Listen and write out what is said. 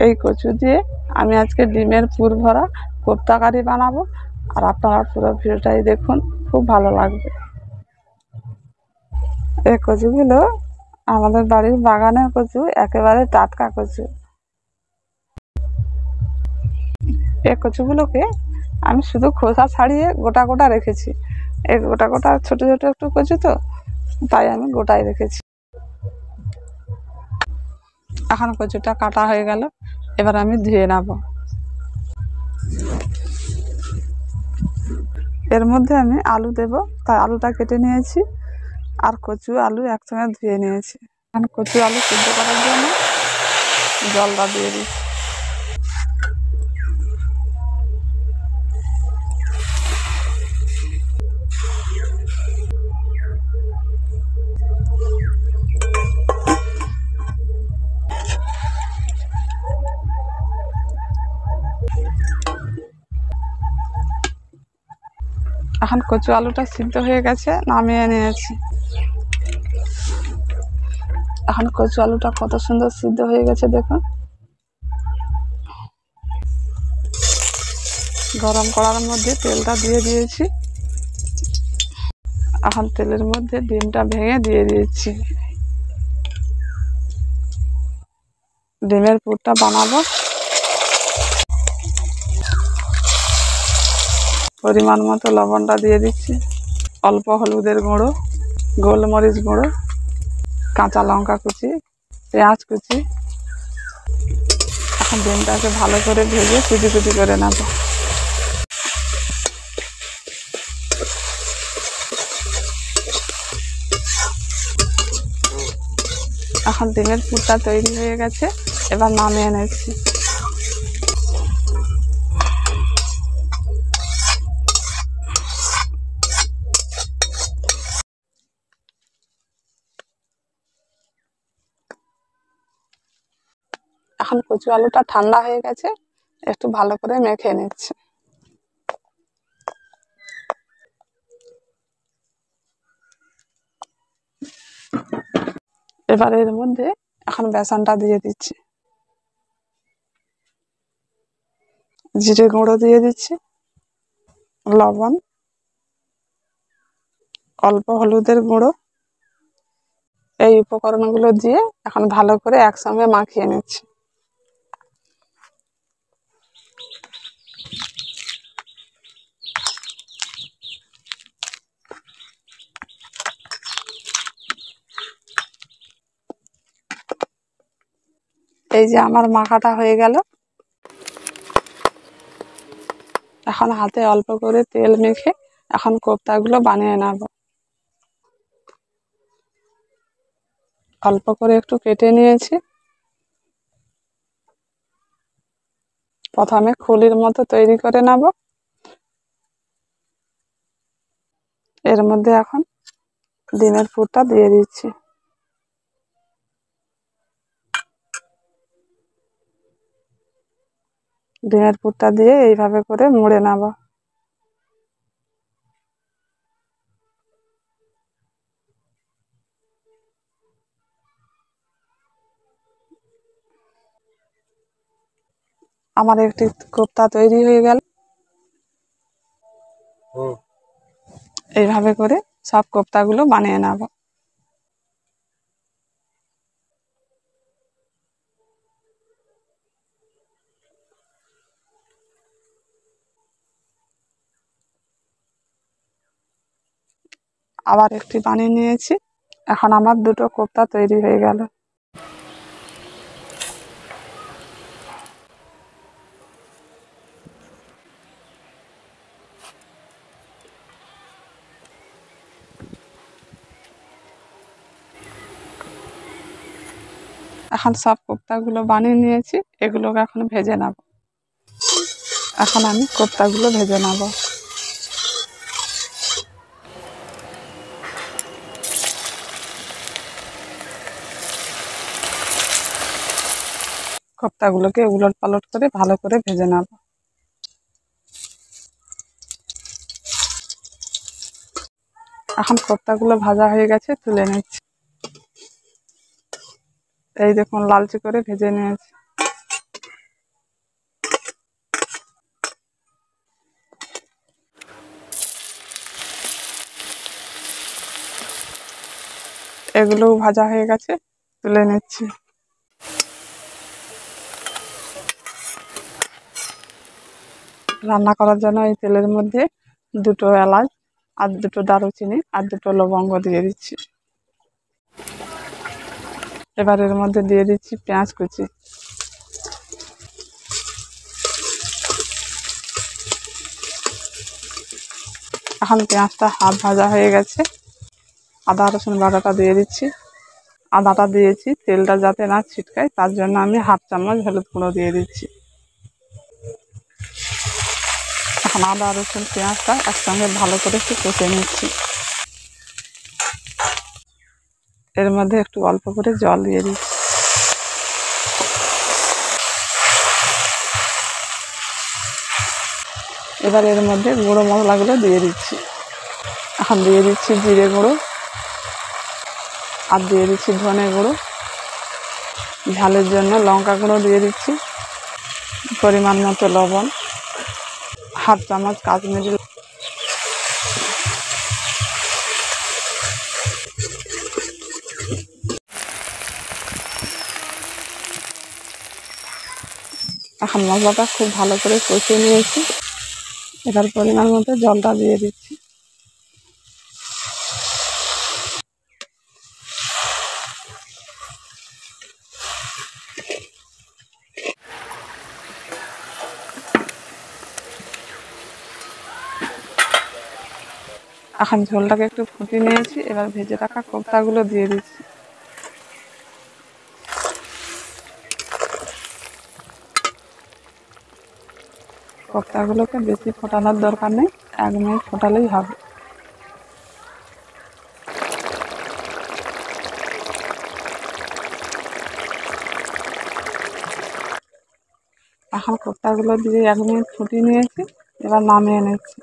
এই কচু দিয়ে আমি আজকে ডিমের পুর ভরা কোপ্তা কারি বানাবো, আর আপনারা পুরো ভিডিওটাই দেখুন, খুব ভালো লাগবে। এই কচুগুলো আমাদের বাড়ির বাগানের কচু, একেবারে টাটকা কচু। এই কচুগুলোকে আমি শুধু খোসা ছাড়িয়ে গোটা গোটা রেখেছি। এই গোটা গোটা ছোট ছোট একটু কচু তো, তাই আমি গোটাই রেখেছি। এখন কচুটা কাটা হয়ে গেল, এবার আমি ধুয়ে নেব। এর মধ্যে আমি আলু দেব, তাই আলুটা কেটে নিয়েছি, আর কচু আলু একসঙ্গে ধুয়ে নিয়েছি। এখন কচু আলু সিদ্ধ করার জন্য জলটা দিয়ে দিচ্ছি। এখন কচু আলুটা সিদ্ধ হয়ে গেছে, নামিয়ে নিয়েছি। এখন কচু আলুটা কত সুন্দর সিদ্ধ হয়ে গেছে দেখুন। গরম কড়ার মধ্যে তেলটা দিয়ে দিয়েছি। এখন তেলের মধ্যে ডিমটা ভেঙে দিয়ে দিয়েছি। ডিমের পুরটা বানাবো। পরিমাণ মতো লবণটা দিয়ে দিচ্ছি, অল্প হলুদের গুঁড়ো, গোলমরিচ গুঁড়ো, কাঁচা লঙ্কা কুচি, পেঁয়াজ কুচি। এখন ডিমটাকে ভালো করে ভেজে কুচি কুচি করে নেব। এখন ডিমের পুরটা তৈরি হয়ে গেছে, এবার নামিয়ে নিচ্ছি। এখন কচু আলুটা ঠান্ডা হয়ে গেছে, একটু ভালো করে মেখে নিচ্ছি। এবার এর মধ্যে এখন বেসনটা দিয়ে দিচ্ছি, জিরে গুঁড়ো দিয়ে দিচ্ছি, লবণ, অল্প হলুদের গুঁড়ো। এই উপকরণগুলো দিয়ে এখন ভালো করে একসঙ্গে মাখিয়ে নিচ্ছি। এই যে আমার মাখাটা হয়ে গেল। এখন হাতে অল্প করে তেল মেখে এখন কোপ্তাগুলো বানিয়ে নেব। অল্প করে একটু কেটে নিয়েছি। প্রথমে খুলির মতো তৈরি করে নেব। এর মধ্যে এখন ডিমের পুরটা দিয়ে দিচ্ছি। ডিমের পুরটা দিয়ে এইভাবে করে মুড়ে নেব। আমার একটি কোপ্তা তৈরি হয়ে গেল। এইভাবে করে সব কোপ্তাগুলো বানিয়ে নেব। আবার একটি বানিয়ে নিয়েছি। এখন আমার দুটো কোপ্তা তৈরি হয়ে গেল। এখন সব কোপ্তাগুলো বানিয়ে নিয়েছি, এগুলোকে এখন ভেজে নেব। এখন আমি কোপ্তাগুলো ভেজে নেব। কোপ্তাগুলোকে উলট পালট করে ভালো করে ভেজে নেব। এখন কোপ্তাগুলো ভাজা হয়ে গেছে, তুলে নিচ্ছি। এই দেখুন লালচে করে ভেজে নিয়েছি। এগুলোও ভাজা হয়ে গেছে, তুলে নিচ্ছি। রান্না করার জন্য এই তেলের মধ্যে 2টো এলাচ আর 2টো দারুচিনি আর 2টো লবঙ্গ দিয়ে দিচ্ছি। এবার এর মধ্যে দিয়ে দিচ্ছি পেঁয়াজ কুচি। এখন পেঁয়াজটা হাফ ভাজা হয়ে গেছে। আদা রসুন বাটাটা দিয়ে দিচ্ছি। আদাটা দিয়েছি তেলটা যাতে না ছিটকায়, তার জন্য আমি হাফ চামচ হলুদ গুঁড়ো দিয়ে দিচ্ছি। এখন আদা রসুন পেঁয়াজটা একসঙ্গে ভালো করে একটু কষে নিচ্ছি। এর মধ্যে একটু অল্প করে জল দিয়ে দিচ্ছি। এবার এর মধ্যে গুঁড়ো মশলাগুলো দিয়ে দিচ্ছি। এখন দিয়ে দিচ্ছি জিরে গুঁড়ো আর দিয়ে দিচ্ছি ধনে গুঁড়ো। ঝালের জন্য লঙ্কা গুঁড়ো দিয়ে দিচ্ছি, পরিমাণ মতো লবণ, হাফ চামচ কাশ্মীরি। এখন মশলাটা খুব ভালো করে কষিয়ে নিয়েছি। এবার পরিমাণ মতো জলটা দিয়ে দিচ্ছি। এখন ঝোলটাকে একটু ফুটিয়ে নিয়েছি। এবার ভেজে রাখা কোপ্তাগুলো দিয়ে দিচ্ছি। কোপ্তাগুলোকে বেশি ফোটানোর দরকার নেই, 1 মিনিট ফোটালেই হবে। এখন কোপ্তাগুলো দিয়ে 1 মিনিট ফুটিয়ে নিয়েছি। এবার নামিয়ে নিচ্ছি।